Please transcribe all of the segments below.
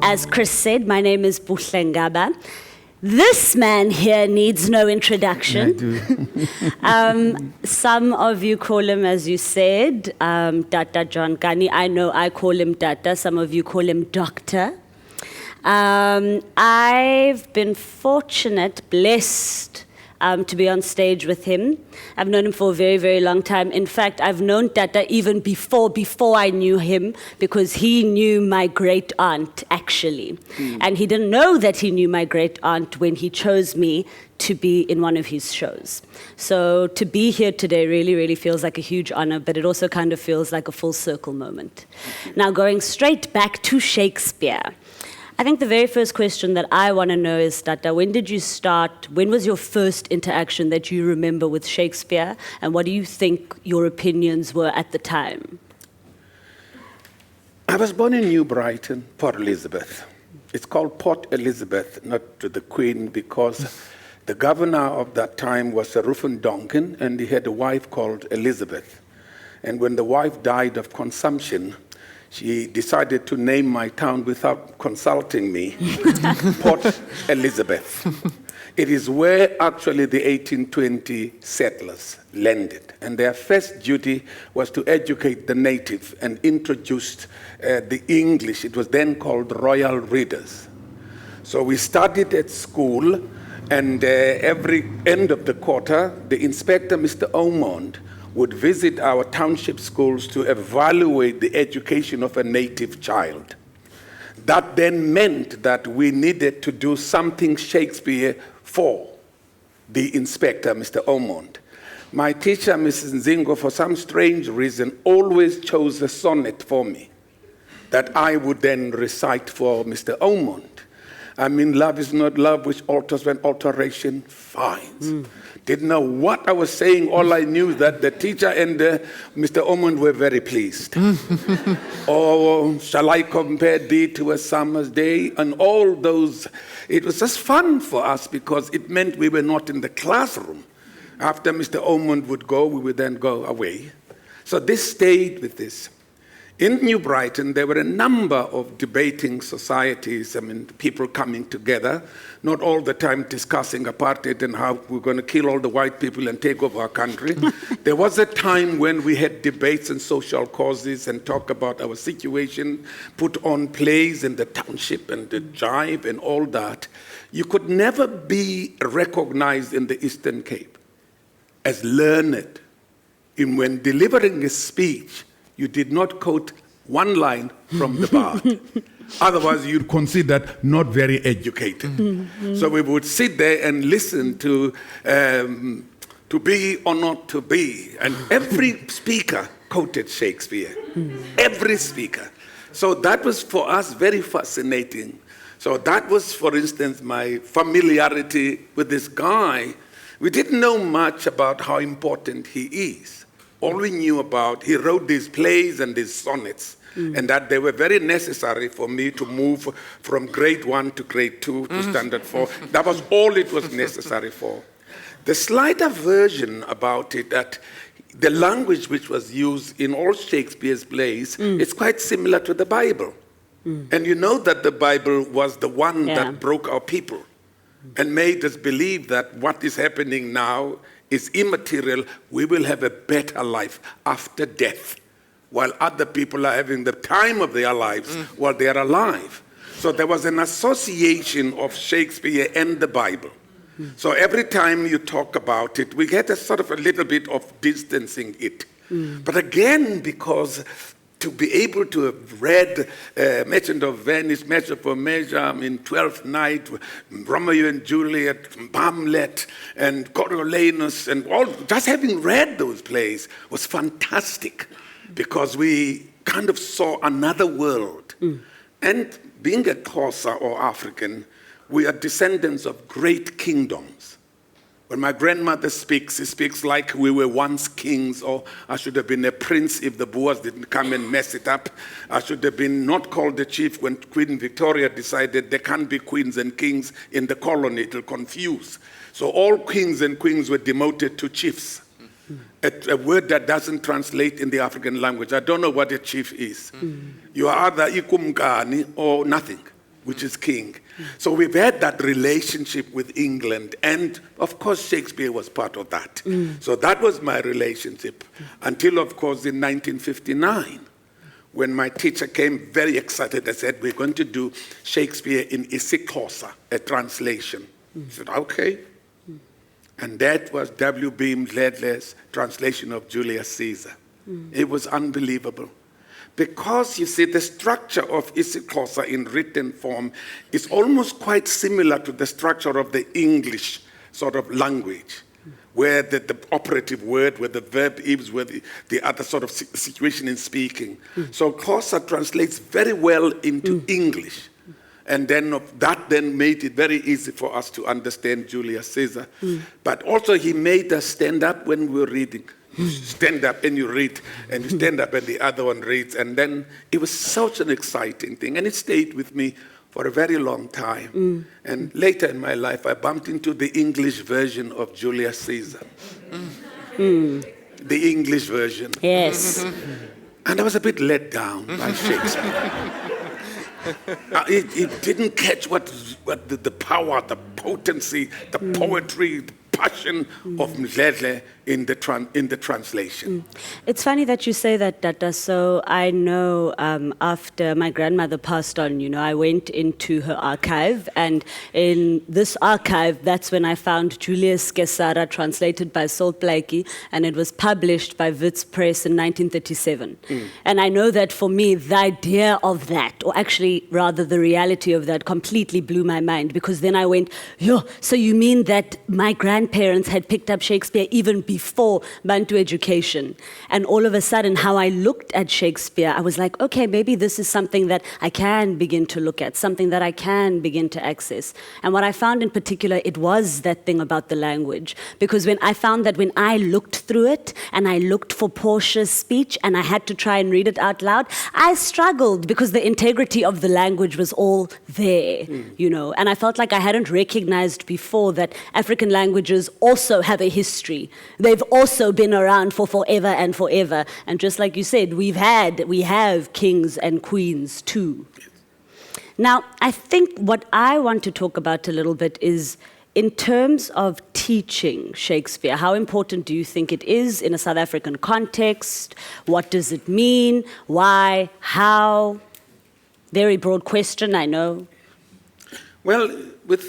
As Chris said, my name is Buhle Ngaba. This man here needs no introduction. I do. Some of you call him, as you said, Data John Kani. I know I call him Data. Some of you call him Doctor. I've been fortunate, blessed, to be on stage with him. I've known him for a very, very long time. In fact, I've known Tata even before I knew him, because he knew my great aunt, actually. And he didn't know that he knew my great aunt when he chose me to be in one of his shows. So to be here today really, really feels like a huge honor, but it also kind of feels like a full circle moment. Now, going straight back to Shakespeare, I think the very first question that I want to know is, Tata, when did you start, when was your first interaction that you remember with Shakespeare, and what do you think your opinions were at the time? I was born in New Brighton, Port Elizabeth. It's called Port Elizabeth, not to the Queen, because the governor of that time was Sir Rufus Donkin, and he had a wife called Elizabeth. And when the wife died of consumption, she decided to name my town without consulting me, Port Elizabeth. It is where actually the 1820 settlers landed. And their first duty was to educate the native and introduced the English. It was then called Royal Readers. So we studied at school, and every end of the quarter, the inspector, Mr. Ormond, would visit our township schools to evaluate the education of a native child. That then meant that we needed to do something Shakespeare for the inspector, Mr. Ormond. My teacher, Mrs. Nzingo, for some strange reason, always chose a sonnet for me that I would then recite for Mr. Ormond. I mean, love is not love which alters when alteration finds. Didn't know what I was saying. All I knew that the teacher and Mr. Ormond were very pleased. Or shall I compare thee to a summer's day? And all those, it was just fun for us because it meant we were not in the classroom. After Mr. Ormond would go, we would then go away. So this stayed with this. In New Brighton, there were a number of debating societies, I mean, people coming together, not all the time discussing apartheid and how we're going to kill all the white people and take over our country. There was a time when we had debates on social causes and talk about our situation, put on plays in the township and the jive and all that. You could never be recognized in the Eastern Cape as learned in when delivering a speech. You did not quote one line from the Bard. Otherwise, you'd considered not very educated. So we would sit there and listen to be or not to be. And every speaker quoted Shakespeare. Every speaker. So that was for us very fascinating. So that was, for instance, my familiarity with this guy. We didn't know much about how important he is. All we knew about, he wrote these plays and these sonnets, and that they were very necessary for me to move from grade 1 to grade 2 to standard 4. That was all it was necessary for. The slighter version about it, that the language which was used in all Shakespeare's plays is quite similar to the Bible. And you know that the Bible was the one that broke our people and made us believe that what is happening now is immaterial. We will have a better life after death, while other people are having the time of their lives while they are alive. So there was an association of Shakespeare and the Bible. So every time you talk about it, we get a sort of a little bit of distancing it. But again, because to be able to have read Merchant of Venice, Measure for Measure, I mean, Twelfth Night, Romeo and Juliet, Hamlet, and Coriolanus, and all, just having read those plays was fantastic because we kind of saw another world. And being a Xhosa or African, we are descendants of great kingdoms. When my grandmother speaks, she speaks like we were once kings, or I should have been a prince if the Boers didn't come and mess it up. I should have been not called a chief when Queen Victoria decided there can't be queens and kings in the colony, it'll confuse. So all kings and queens were demoted to chiefs. A word that doesn't translate in the African language. I don't know what a chief is. You are either ikumkani or nothing. which is king. So we've had that relationship with England, and of course Shakespeare was part of that. So that was my relationship until, of course, in 1959, when my teacher came very excited and said, we're going to do Shakespeare in isiXhosa, a translation. I said, okay. And that was W.B. Mdledle's translation of Julius Caesar. It was unbelievable. Because, you see, the structure of isiXhosa in written form is almost quite similar to the structure of the English sort of language, where the operative word, where the verb is, where the other sort of situation in speaking. So Xhosa translates very well into English. And then that then made it very easy for us to understand Julius Caesar. But also he made us stand up when we were reading. You stand up and you read, and you stand up and the other one reads. And then it was such an exciting thing. And it stayed with me for a very long time. And later in my life, I bumped into the English version of Julius Caesar. The English version. Yes. And I was a bit let down by Shakespeare. It didn't catch what the power, the potency, the poetry, the passion of Mdledle in the translation. It's funny that you say that, Tata. So I know after my grandmother passed on, I went into her archive, and in this archive, that's when I found Julius Caesar translated by Saul Plaatje, and it was published by Wits Press in 1937. And I know that for me, the idea of that, or actually rather the reality of that, completely blew my mind, because then I went, so you mean that my grandparents had picked up Shakespeare even before Bantu education? And all of a sudden, how I looked at Shakespeare, I was like, okay, maybe this is something that I can begin to look at, something that I can begin to access. And what I found in particular, it was that thing about the language. Because when I found that when I looked through it, and I looked for Portia's speech, and I had to try and read it out loud, I struggled because the integrity of the language was all there, And I felt like I hadn't recognized before that African languages also have a history. They've also been around for forever and forever. And just like you said, we have kings and queens too. Now, I think what I want to talk about a little bit is in terms of teaching Shakespeare. How important do you think it is in a South African context? What does it mean? Why? How? Very broad question, I know. Well, with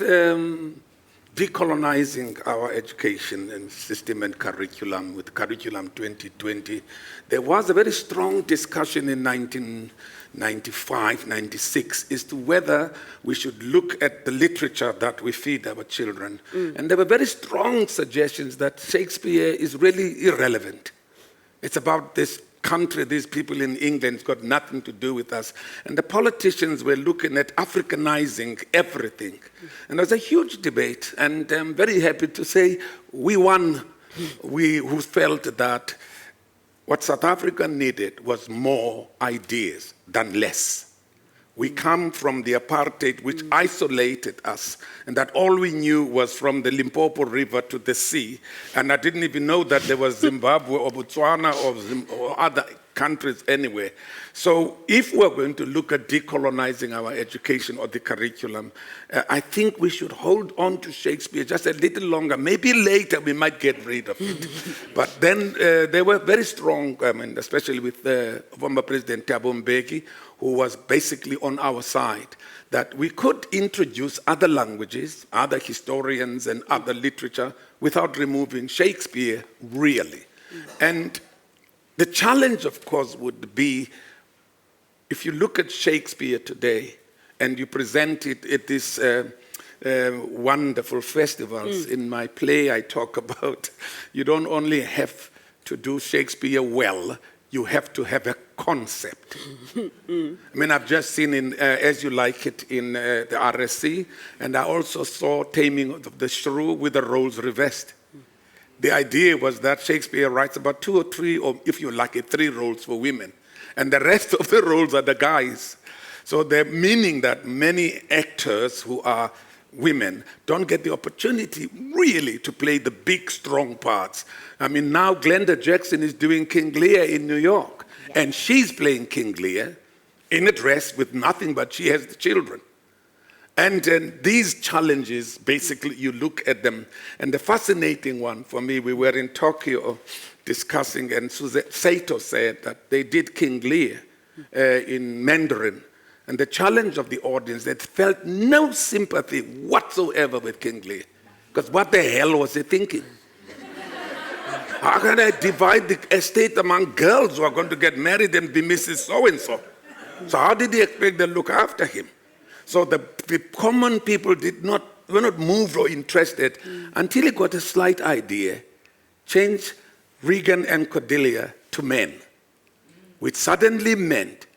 decolonizing our education and system and curriculum, with Curriculum 2020, there was a very strong discussion in 1995, 96, as to whether we should look at the literature that we feed our children. And there were very strong suggestions that Shakespeare is really irrelevant. It's about this country, these people in England, it's got nothing to do with us. And the politicians were looking at Africanizing everything. And there was a huge debate, and I'm very happy to say we won. We who felt that what South Africa needed was more ideas than less. We come from the apartheid, which isolated us, and that all we knew was from the Limpopo River to the sea. And I didn't even know that there was Zimbabwe or Botswana or other countries anywhere. So if we're going to look at decolonizing our education or the curriculum, I think we should hold on to Shakespeare just a little longer. Maybe later we might get rid of it. But then they were very strong, especially with former President Thabo Mbeki, who was basically on our side, that we could introduce other languages, other historians and other literature without removing Shakespeare, really. And the challenge, of course, would be if you look at Shakespeare today and you present it at these wonderful festivals. In my play, I talk about you don't only have to do Shakespeare well, you have to have a concept. I mean, I've just seen in As You Like It in the RSC, and I also saw Taming of the Shrew with the roles reversed. The idea was that Shakespeare writes about 2 or 3, or if you like it, 3 roles for women. And the rest of the roles are the guys. So they're meaning that many actors who are women don't get the opportunity really to play the big, strong parts. I mean, now Glenda Jackson is doing King Lear in New York. And she's playing King Lear in a dress with nothing, but she has the children. And these challenges, basically, you look at them. And the fascinating one for me, we were in Tokyo discussing, and Saito said that they did King Lear in Mandarin. And the challenge of the audience, they felt no sympathy whatsoever with King Lear. Because what the hell was he thinking? How can I divide the estate among girls who are going to get married and be Mrs. So-and-so? So how did he expect to look after him? So the common people were not moved or interested until he got a slight idea, change Regan and Cordelia to men, which suddenly meant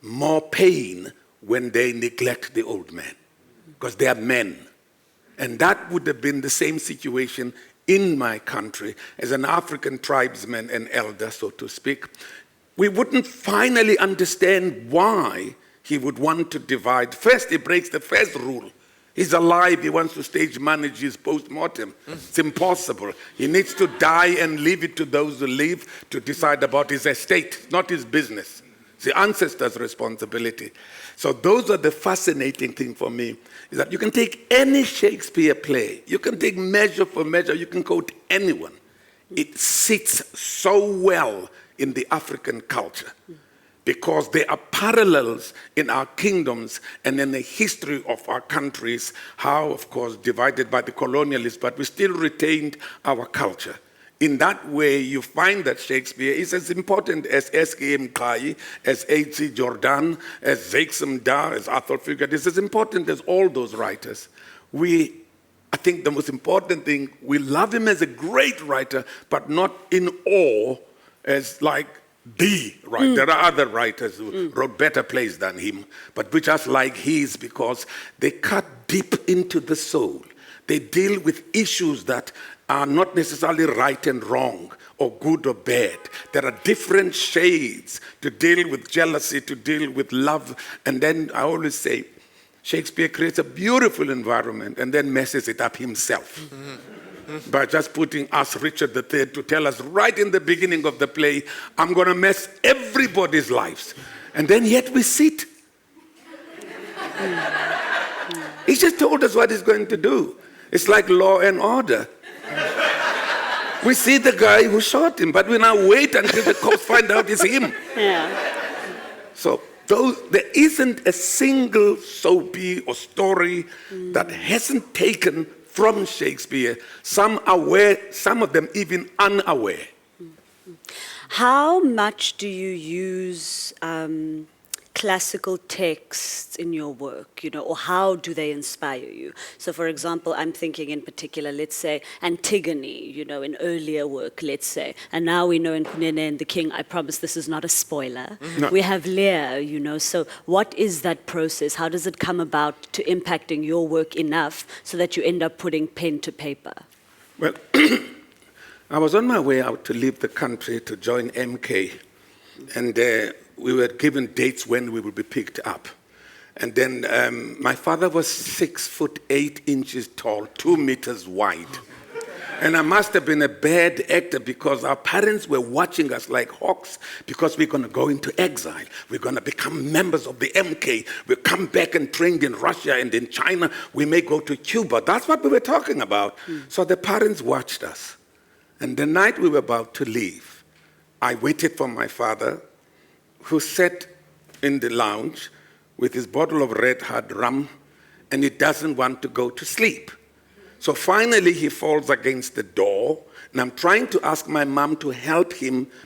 more pain when they neglect the old man, because they are men. And that would have been the same situation in my country as an African tribesman and elder, so to speak. We wouldn't finally understand why he would want to divide. First, he breaks the first rule. He's alive, he wants to stage manage his post-mortem. It's impossible. He needs to die and leave it to those who live to decide about his estate. It's not his business. It's the ancestors' responsibility. So those are the fascinating thing for me, is that you can take any Shakespeare play, you can take measure for measure, you can quote anyone. It sits so well in the African culture because there are parallels in our kingdoms and in the history of our countries, how, of course, divided by the colonialists, but we still retained our culture. In that way, you find that Shakespeare is as important as S.K.M. Kai, as H.C. Jordan, as Zexum Da, as Arthur Fugard. It's as important as all those writers. I think the most important thing, we love him as a great writer, but not in awe as like the writer. There are other writers who wrote better plays than him, but we just like his because they cut deep into the soul. They deal with issues that are not necessarily right and wrong or good or bad. There are different shades to deal with jealousy, to deal with love. And then I always say, Shakespeare creates a beautiful environment and then messes it up himself by just putting us, Richard III, to tell us right in the beginning of the play, I'm going to mess everybody's lives. And then yet we sit. He just told us what he's going to do. It's like Law and Order. We see the guy who shot him, but we now wait until the cops find out it's him. Yeah. So there isn't a single soapy or story that hasn't taken from Shakespeare, some aware, some of them even unaware. How much do you use classical texts in your work, or how do they inspire you? So, for example, I'm thinking in particular, let's say, Antigone, in earlier work, let's say. And now we know in Kani and the King, I promise this is not a spoiler. No. We have Lear, so what is that process? How does it come about to impacting your work enough so that you end up putting pen to paper? Well, I was on my way out to leave the country to join MK, and we were given dates when we would be picked up. And then my father was 6'8" tall, 2 meters wide. And I must have been a bad actor because our parents were watching us like hawks because we're going to go into exile. We're going to become members of the MK. We'll come back and train in Russia and in China. We may go to Cuba. That's what we were talking about. So the parents watched us. And the night we were about to leave, I waited for my father, who sat in the lounge with his bottle of red hot rum, and he doesn't want to go to sleep. So finally he falls against the door, and I'm trying to ask my mom to help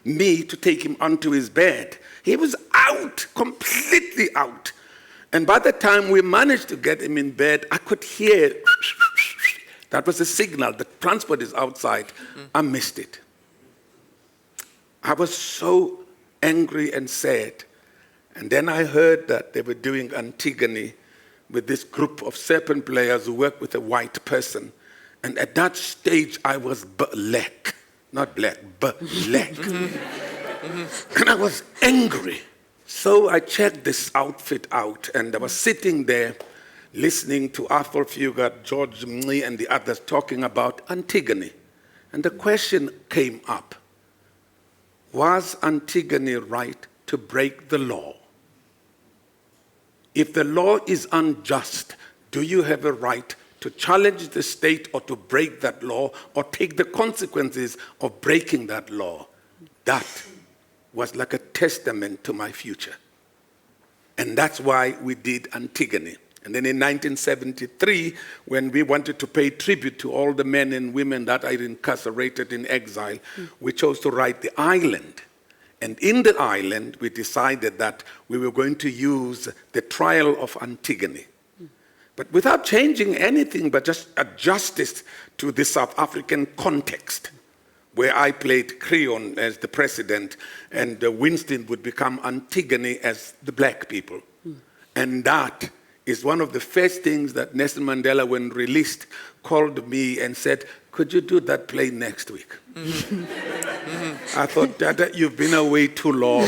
me to take him onto his bed. He was out, completely out. And by the time we managed to get him in bed, I could hear, that was a signal, the transport is outside. I missed it. I was so angry and sad. And then I heard that they were doing Antigone with this group of serpent players who work with a white person. And at that stage, I was black. Not black, but black. And I was angry. So I checked this outfit out, and I was sitting there listening to Arthur Fugard, George Mni, and the others talking about Antigone. And the question came up. Was Antigone right to break the law? If the law is unjust, Do you have a right to challenge the state or to break that law or take the consequences of breaking that law? That was like a testament to my future. And that's why we did Antigone. And then in 1973, when we wanted to pay tribute to all the men and women that are incarcerated in exile, we chose to write The Island. And in The Island, we decided that we were going to use the trial of Antigone. But without changing anything, but just adjust it to the South African context, where I played Creon as the president, and Winston would become Antigone as the black people. And that is one of the first things that Nelson Mandela, when released, called me and said, could you do that play next week? I thought, Dada, you've been away too long.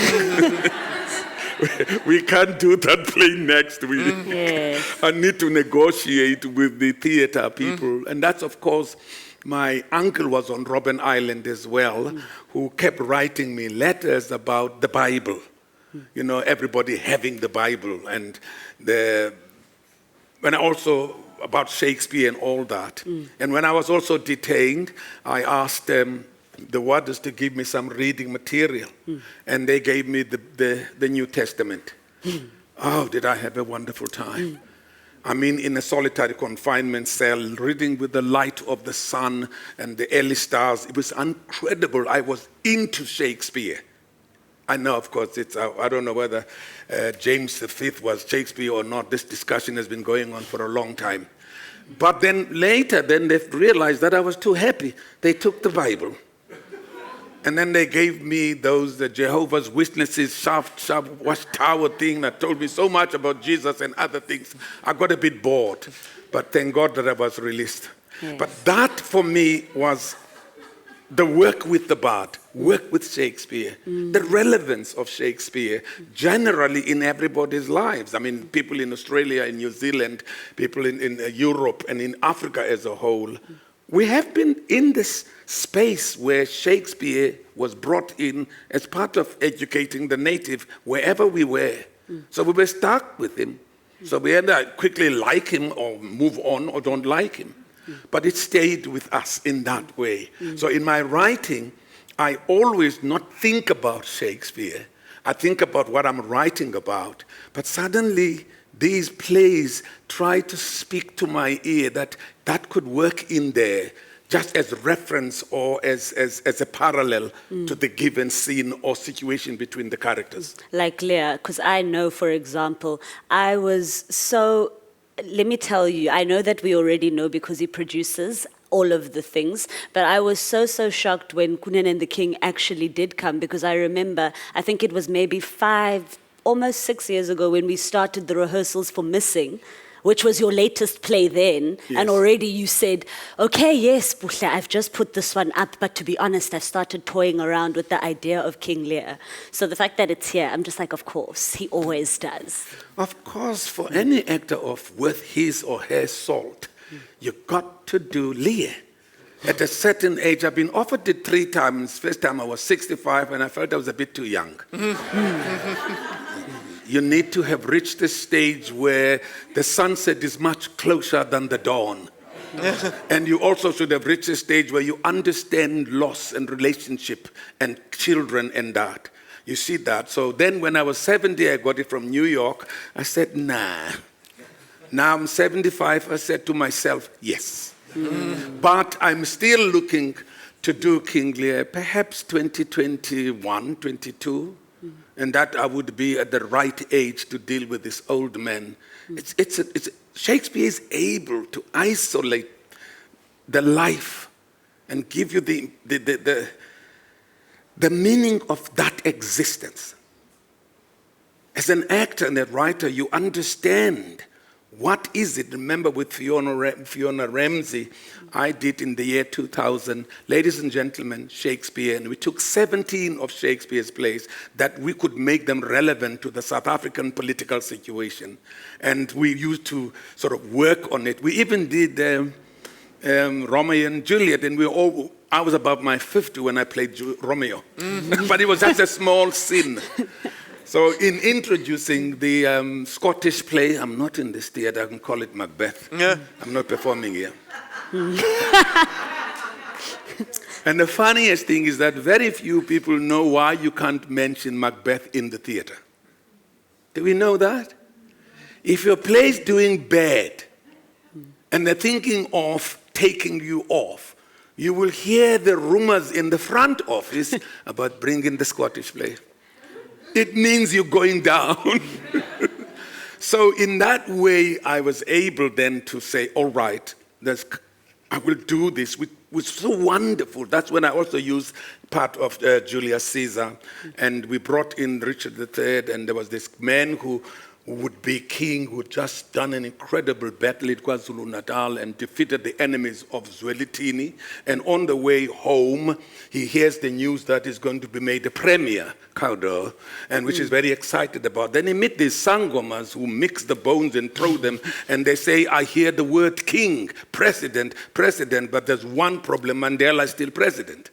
We can't do that play next week. Yes. I need to negotiate with the theater people. And that's, of course, my uncle was on Robben Island as well, who kept writing me letters about the Bible. You know, everybody having the Bible. And when I also about Shakespeare and all that. And when I was also detained, I asked the warders to give me some reading material. And they gave me the New Testament. Oh, did I have a wonderful time. I mean, in a solitary confinement cell, reading with the light of the sun and the early stars. It was incredible. I was into Shakespeare. I know, of course, I don't know whether James V was Shakespeare or not. This discussion has been going on for a long time. But then later, they realized that I was too happy. They took the Bible. And then they gave me those Jehovah's Witnesses sharp watchtower thing that told me so much about Jesus and other things. I got a bit bored. But thank God that I was released. Yes. But that, for me, was the work with the bard, work with Shakespeare, the relevance of Shakespeare generally in everybody's lives. I mean, people in Australia, in New Zealand, people in Europe and in Africa as a whole. We have been in this space where Shakespeare was brought in as part of educating the native wherever we were. So we were stuck with him. So we had to quickly like him or move on or don't like him. But it stayed with us in that way. So in my writing, I always not think about Shakespeare. I think about what I'm writing about. But suddenly, these plays try to speak to my ear that could work in there, just as reference or as a parallel to the given scene or situation between the characters. Like Leah, because I know, for example, I was so... Let me tell you, I know that we already know because he produces all of the things, but I was so shocked when Kani and the King actually did come, because I remember, I think it was maybe 5, almost 6 years ago when we started the rehearsals for Missing, which was your latest play then, yes. And already you said, okay, yes, Buhle, I've just put this one up, but to be honest, I've started toying around with the idea of King Lear. So the fact that it's here, I'm just like, of course, he always does. Of course, for any actor of worth his or her salt, you got to do Lear. At a certain age, I've been offered it 3 times. First time I was 65, and I felt I was a bit too young. You need to have reached the stage where the sunset is much closer than the dawn. And you also should have reached a stage where you understand loss and relationship and children and that. You see that? So then when I was 70, I got it from New York. I said, nah. Now I'm 75, I said to myself, yes. But I'm still looking to do King Lear, perhaps 2021, 22. And that I would be at the right age to deal with this old man. Shakespeare is able to isolate the life and give you the meaning of that existence. As an actor and a writer, you understand what is it. Remember with Fiona Ramsey, I did in the year 2000, ladies and gentlemen, Shakespeare, and we took 17 of Shakespeare's plays that we could make them relevant to the South African political situation. And we used to sort of work on it. We even did Romeo and Juliet, and I was about my 50 when I played Romeo. But it was just a small scene. So in introducing the Scottish play, I'm not in this theatre, I can call it Macbeth. Yeah. I'm not performing here. And the funniest thing is that very few people know why you can't mention Macbeth in the theatre. Do we know that? If your play is doing bad and they're thinking of taking you off, you will hear the rumors in the front office about bringing the Scottish play. It means you're going down. So in that way, I was able then to say, all right, I will do this, which was so wonderful. That's when I also used part of Julius Caesar. And we brought in Richard III, and there was this man who would be king, who had just done an incredible battle at KwaZulu-Natal and defeated the enemies of Zwelithini. And on the way home, he hears the news that he's going to be made a premier, Cowder, and which is very excited about. Then he meets these sangomas who mix the bones and throw them, and they say, I hear the word king, president, but there's one problem, Mandela is still president.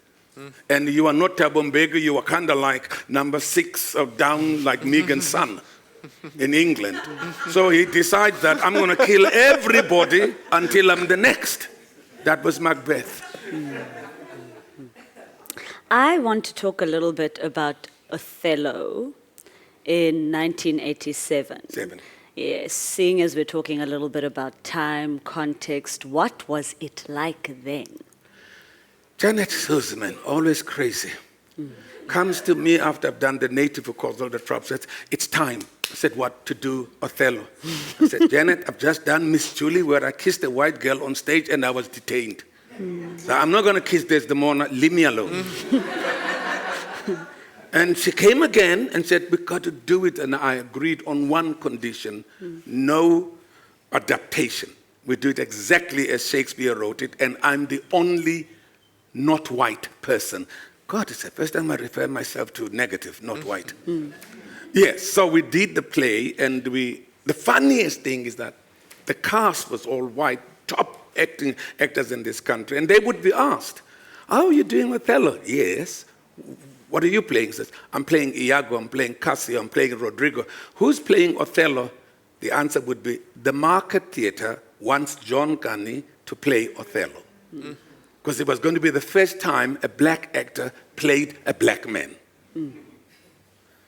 And you are not Thabo Mbeki, you are kind of like number 6 down like Megan's son. In England. So he decides that I'm going to kill everybody until I'm the next. That was Macbeth. I want to talk a little bit about Othello in 1987. Yes, seeing as we're talking a little bit about time, context, what was it like then? Janet Sussman, always crazy, comes to me after I've done the native, of course, all the tropes, says, it's time. I said, what to do, Othello? I said, Janet, I've just done Miss Julie where I kissed a white girl on stage and I was detained. So I'm not going to kiss Desdemona, leave me alone. And she came again and said, we've got to do it. And I agreed on one condition, no adaptation. We do it exactly as Shakespeare wrote it, and I'm the only not white person. God, it's the first time I refer myself to negative, not white. Yes, so we did the play, and the funniest thing is that the cast was all white, top actors in this country, and they would be asked, how are you doing Othello? Yes. What are you playing? He says, I'm playing Iago, I'm playing Cassio, I'm playing Rodrigo. Who's playing Othello? The answer would be, the Market Theatre wants John Kani to play Othello. Because it was going to be the first time a black actor played a black man.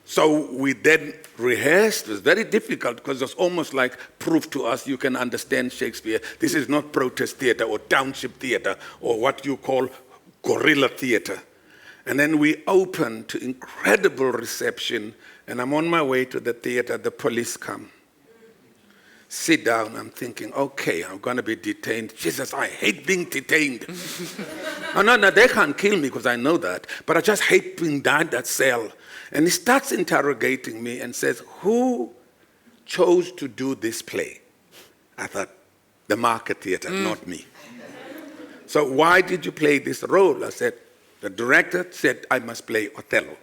So we then rehearsed. It was very difficult because it was almost like prove to us you can understand Shakespeare. This is not protest theater or township theater or what you call guerrilla theater. And then we opened to incredible reception, and I'm on my way to the theater, the police come. Sit down, I'm thinking, okay, I'm going to be detained. Jesus, I hate being detained. No, they can't kill me because I know that, but I just hate being down that cell. And he starts interrogating me and says, who chose to do this play? I thought, the Market Theatre, not me. So why did you play this role? I said, the director said I must play Othello.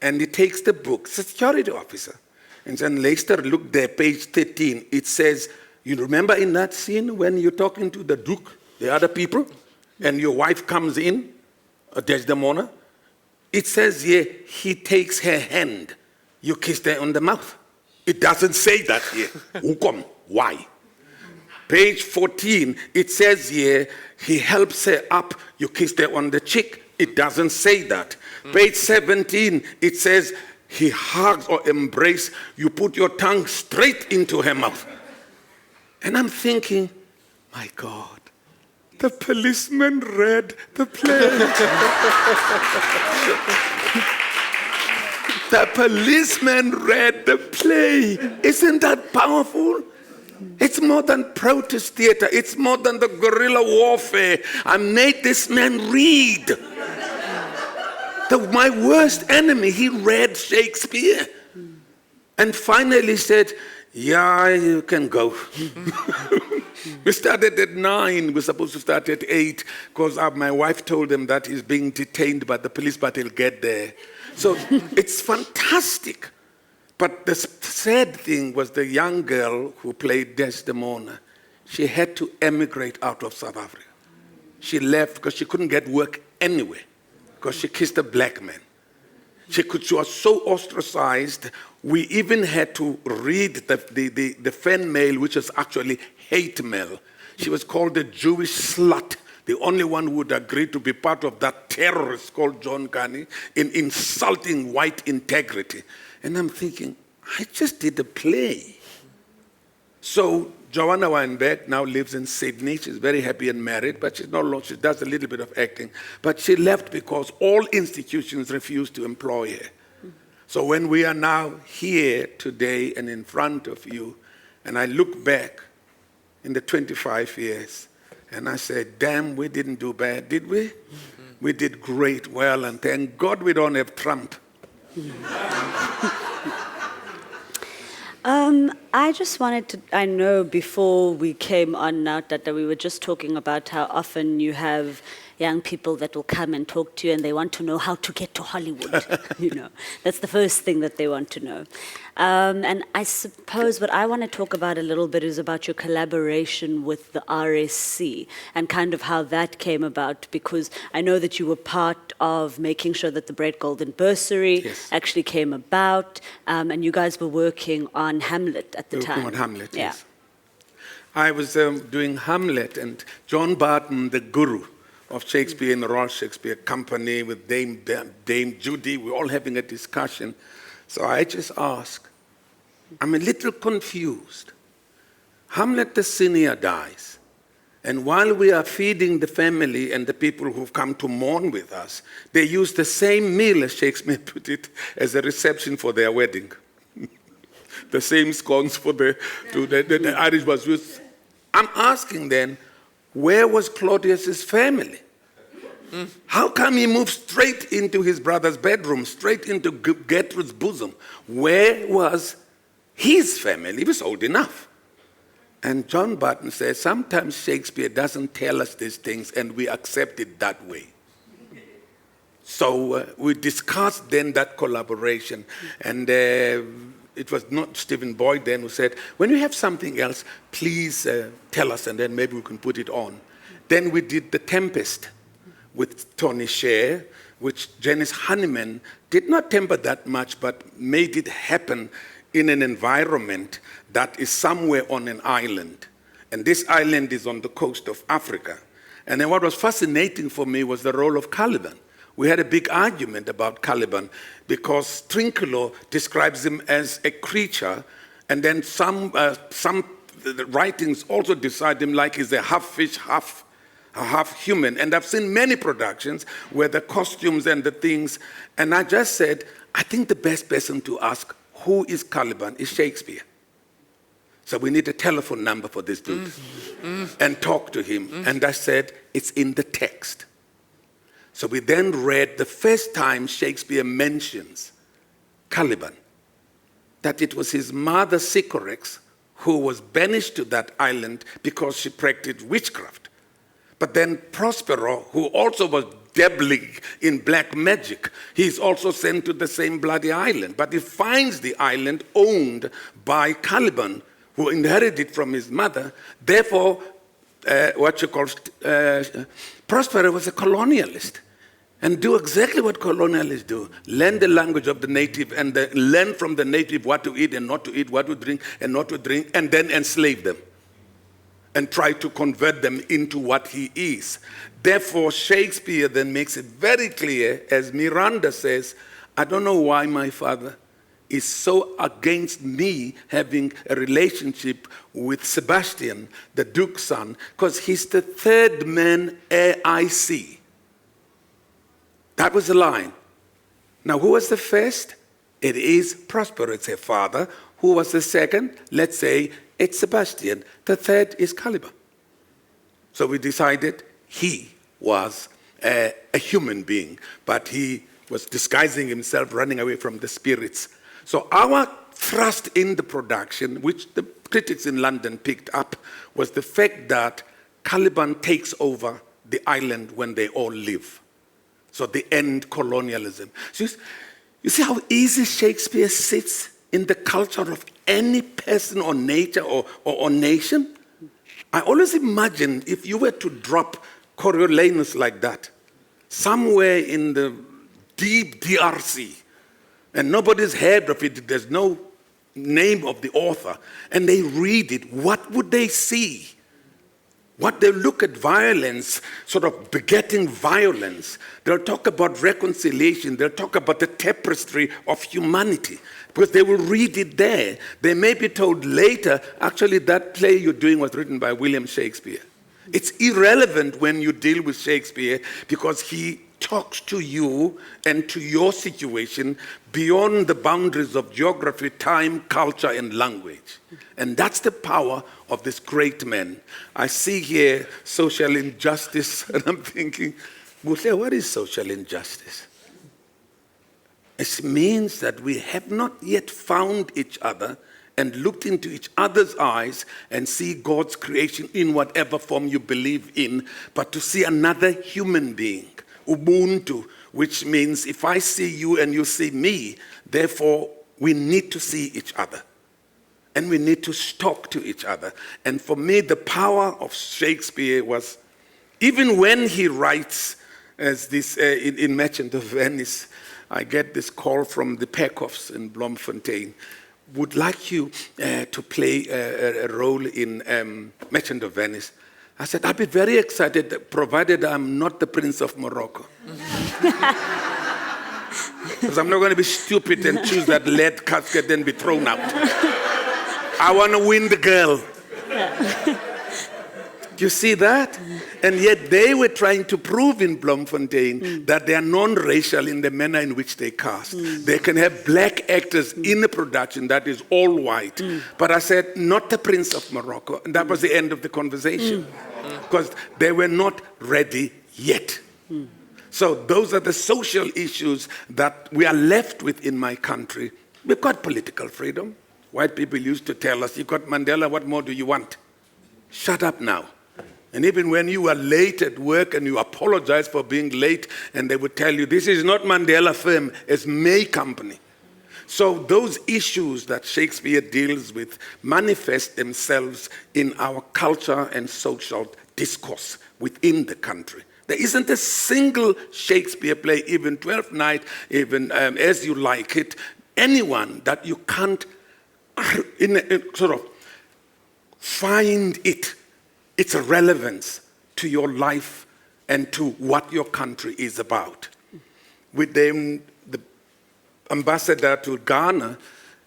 And he takes the book, security officer, and then later look there, page 13, it says, you remember in that scene when you're talking to the Duke, the other people, and your wife comes in, Desdemona? It says here, he takes her hand. You kissed her on the mouth. It doesn't say that here. Hukom, why? Page 14, it says here, he helps her up. You kissed her on the cheek. It doesn't say that. Page 17, it says, he hugs or embraces. You put your tongue straight into her mouth. And I'm thinking, my God, the policeman read the play. The policeman read the play. Isn't that powerful? It's more than protest theater. It's more than the guerrilla warfare. I made this man read. My worst enemy, he read Shakespeare. And finally said, yeah, you can go. We started at 9. We're supposed to start at 8 because my wife told him that he's being detained by the police, but he'll get there. So it's fantastic. But the sad thing was the young girl who played Desdemona. She had to emigrate out of South Africa. She left because she couldn't get work anywhere because she kissed a black man. She was so ostracized, we even had to read the fan mail, which is actually hate mail. She was called a Jewish slut, the only one who would agree to be part of that terrorist called John Kani, in insulting white integrity. And I'm thinking, I just did a play. So Joanna Weinberg now lives in Sydney. She's very happy and married, but she does a little bit of acting. But she left because all institutions refused to employ her. So when we are now here today and in front of you, and I look back in the 25 years, and I said, damn, we didn't do bad, did we? Mm-hmm. We did great, well, and thank God we don't have Trump. I just wanted to, I know before we came on now that we were just talking about how often you have young people that will come and talk to you and they want to know how to get to Hollywood. That's the first thing that they want to know. And I suppose what I want to talk about a little bit is about your collaboration with the RSC and kind of how that came about, because I know that you were part of making sure that the Brett Golden Bursary actually came about, and you guys were working on Hamlet at the time. On Hamlet, yes. I was doing Hamlet, and John Barton, the guru of Shakespeare and the Royal Shakespeare Company, with Dame Judy, we're all having a discussion. So I just asked, I'm a little confused. Hamlet the senior dies, and while we are feeding the family and the people who've come to mourn with us, they use the same meal, as Shakespeare put it, as a reception for their wedding. The same scones for the Irish was used. I'm asking then, where was Claudius's family? How come he moved straight into his brother's bedroom, straight into Gertrude's bosom? Where was his family? He was old enough. And John Barton says, sometimes Shakespeare doesn't tell us these things and we accept it that way. So we discussed then that collaboration, and it was not Stephen Boyd then who said, when you have something else, please tell us, and then maybe we can put it on. Then we did The Tempest with Tony Sher, which Janice Honeyman did not temper that much, but made it happen in an environment that is somewhere on an island. And this island is on the coast of Africa. And then what was fascinating for me was the role of Caliban. We had a big argument about Caliban because Trinculo describes him as a creature, and then some writings also describe him like he's a half fish, half human. And I've seen many productions where the costumes and the things, and I just said, I think the best person to ask who is Caliban is Shakespeare. So we need a telephone number for this dude and talk to him. And I said, it's in the text. So we then read the first time Shakespeare mentions Caliban, that it was his mother Sycorax who was banished to that island because she practiced witchcraft. But then Prospero, who also was dabbling in black magic, he's also sent to the same bloody island. But he finds the island owned by Caliban, who inherited it from his mother. Therefore, Prospero was a colonialist, and do exactly what colonialists do. Learn the language of the native and learn from the native what to eat and not to eat, what to drink and not to drink, and then enslave them and try to convert them into what he is. Therefore, Shakespeare then makes it very clear, as Miranda says, I don't know why my father is so against me having a relationship with Sebastian, the Duke's son, because he's the third man I see. That was the line. Now, who was the first? It is Prospero, it's her father. Who was the second? Let's say it's Sebastian. The third is Caliban. So we decided he was a human being, but he was disguising himself, running away from the spirits. So our thrust in the production, which the critics in London picked up, was the fact that Caliban takes over the island when they all live. So the end colonialism. So you see how easy Shakespeare sits in the culture of any person or nature or nation? I always imagine if you were to drop Coriolanus like that, somewhere in the deep DRC, and nobody's heard of it. There's no name of the author, and they read it, what would they see? What they look at violence, sort of begetting violence. They'll talk about reconciliation. They'll talk about the tapestry of humanity, because they will read it there. They may be told later, actually, that play you're doing was written by William Shakespeare. It's irrelevant when you deal with Shakespeare, because he talks to you and to your situation beyond the boundaries of geography, time, culture, and language. And that's the power of this great man. I see here social injustice, and I'm thinking, Buhle, what is social injustice? It means that we have not yet found each other and looked into each other's eyes and see God's creation in whatever form you believe in, but to see another human being. Ubuntu, which means if I see you and you see me, therefore we need to see each other. And we need to talk to each other. And for me, the power of Shakespeare was, even when he writes, as this in Merchant of Venice, I get this call from the Peckoffs in Bloemfontein, would like you to play a role in Merchant of Venice. I said, I'd be very excited, provided I'm not the Prince of Morocco. Because I'm not going to be stupid and choose that lead casket and be thrown out. I want to win the girl. Do you see that? And yet they were trying to prove in Bloemfontein that they are non-racial in the manner in which they cast. They can have black actors in a production that is all white. But I said, not the Prince of Morocco. And that was the end of the conversation. Because they were not ready yet. So those are the social issues that we are left with in my country. We've got political freedom. White people used to tell us, you got Mandela, what more do you want? Shut up now. And even when you are late at work and you apologize for being late, and they would tell you, this is not Mandela firm, it's May Company. So those issues that Shakespeare deals with manifest themselves in our culture and social discourse within the country. There isn't a single Shakespeare play, even Twelfth Night, even As You Like It, anyone that you can't sort of find its relevance to your life and to what your country is about. With them, the ambassador to Ghana,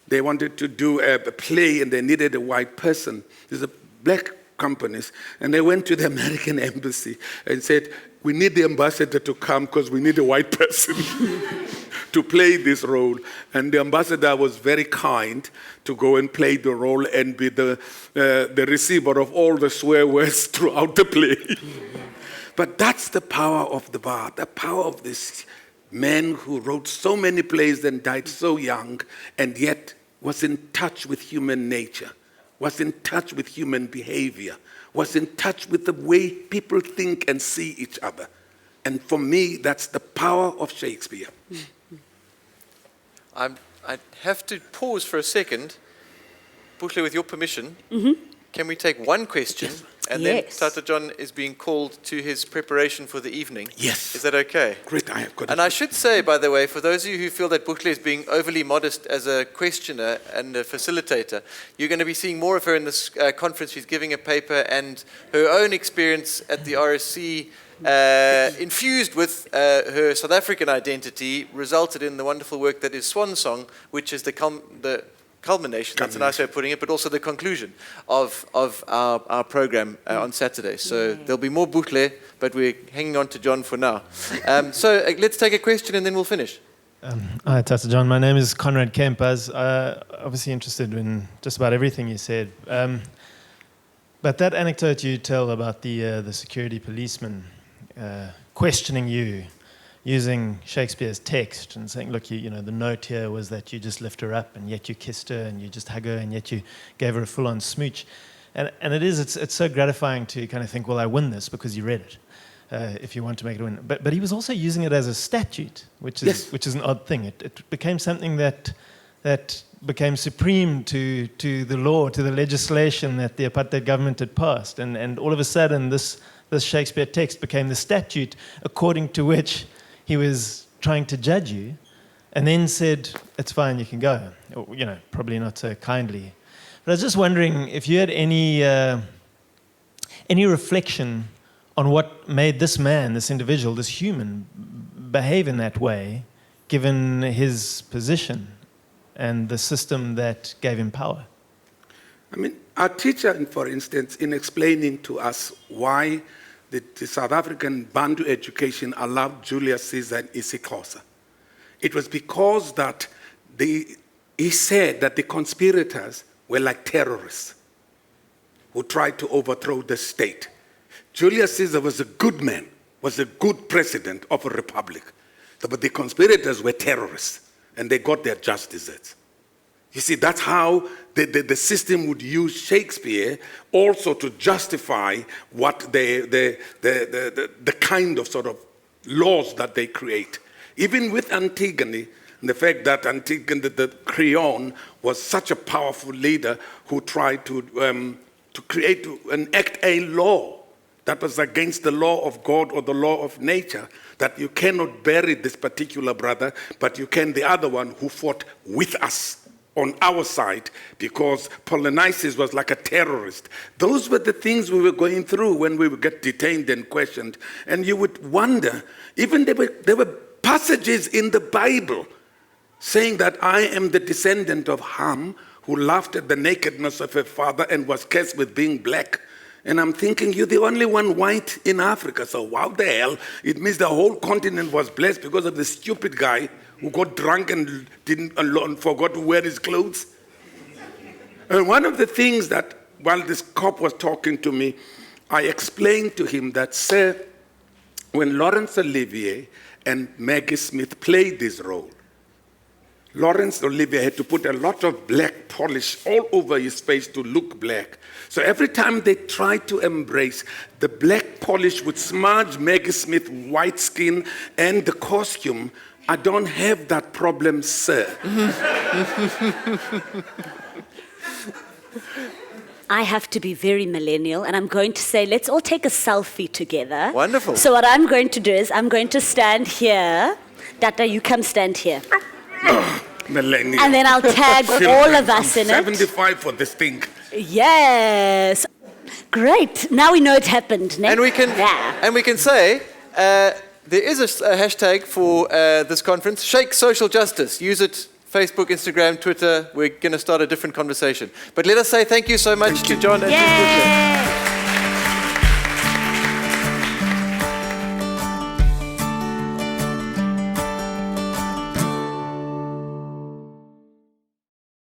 they wanted to do a play and they needed a white person. There's a black companies, and they went to the American embassy and said, we need the ambassador to come because we need a white person to play this role. And the ambassador was very kind to go and play the role and be the receiver of all the swear words throughout the play. But that's the power of the bard, the power of this man who wrote so many plays and died so young, and yet was in touch with human nature, was in touch with human behavior, was in touch with the way people think and see each other. And for me, that's the power of Shakespeare. I have to pause for a second. Buhle, with your permission, can we take one question? Yes. And Yes. then Tata John is being called to his preparation for the evening. Yes. Is that okay? Great, I have got And it. I should say, by the way, for those of you who feel that Buhle is being overly modest as a questioner and a facilitator, you're going to be seeing more of her in this conference. She's giving a paper, and her own experience at the RSC, infused with her South African identity, resulted in the wonderful work that is Swan Song, which is the culmination, that's a nice way of putting it, but also the conclusion of our program on Saturday. So there'll be more Buhle, but we're hanging on to John for now. So let's take a question and then we'll finish. Hi, Tata John. My name is Conrad Kemp. I was obviously interested in just about everything you said. But that anecdote you tell about the security policeman questioning you, using Shakespeare's text and saying, look, you know, the note here was that you just lift her up and yet you kissed her and you just hug her and yet you gave her a full-on smooch. And it's so gratifying to kind of think, well, I win this because you read it, if you want to make it win. But he was also using it as a statute, which is an odd thing. It became something that became supreme to the law, to the legislation that the apartheid government had passed. And all of a sudden, this Shakespeare text became the statute according to which he was trying to judge you. and then said, "It's fine, you can go." Or, probably not so kindly. But I was just wondering if you had any reflection on what made this man, this individual, this human, behave in that way, given his position and the system that gave him power. I mean, our teacher, for instance, in explaining to us why the South African Bantu education allowed Julius Caesar and isiXhosa, it was because that he said that the conspirators were like terrorists who tried to overthrow the state. Julius Caesar was a good man, was a good president of a republic. But the conspirators were terrorists, and they got their just desserts. You see, that's how the system would use Shakespeare also to justify what the kind of sort of laws that they create. Even with Antigone, and the fact that Antigone, the Creon, was such a powerful leader who tried to create, to enact a law that was against the law of God or the law of nature, that you cannot bury this particular brother, but you can the other one who fought with us on our side, because Polynices was like a terrorist. Those were the things we were going through when we would get detained and questioned. And you would wonder, even there were passages in the Bible saying that I am the descendant of Ham, who laughed at the nakedness of her father and was cursed with being black. And I'm thinking, you're the only one white in Africa, so how the hell? It means the whole continent was blessed because of the stupid guy who got drunk and forgot to wear his clothes. And one of the things that, while this cop was talking to me, I explained to him that, sir, when Laurence Olivier and Maggie Smith played this role, Laurence Olivier had to put a lot of black polish all over his face to look black. So every time they tried to embrace, the black polish would smudge Maggie Smith's white skin and the costume. I don't have that problem, sir. I have to be very millennial, and I'm going to say, let's all take a selfie together. Wonderful. So what I'm going to do is I'm going to stand here. Data, you come stand here. Millennial. And then I'll tag all of us in 75 for this thing. it. Yes. Great. Now we know it happened. And we can say there is a hashtag for this conference, Shake Social Justice. Use it, Facebook, Instagram, Twitter. We're going to start a different conversation. But let us say thank you so much to John and to Buhle.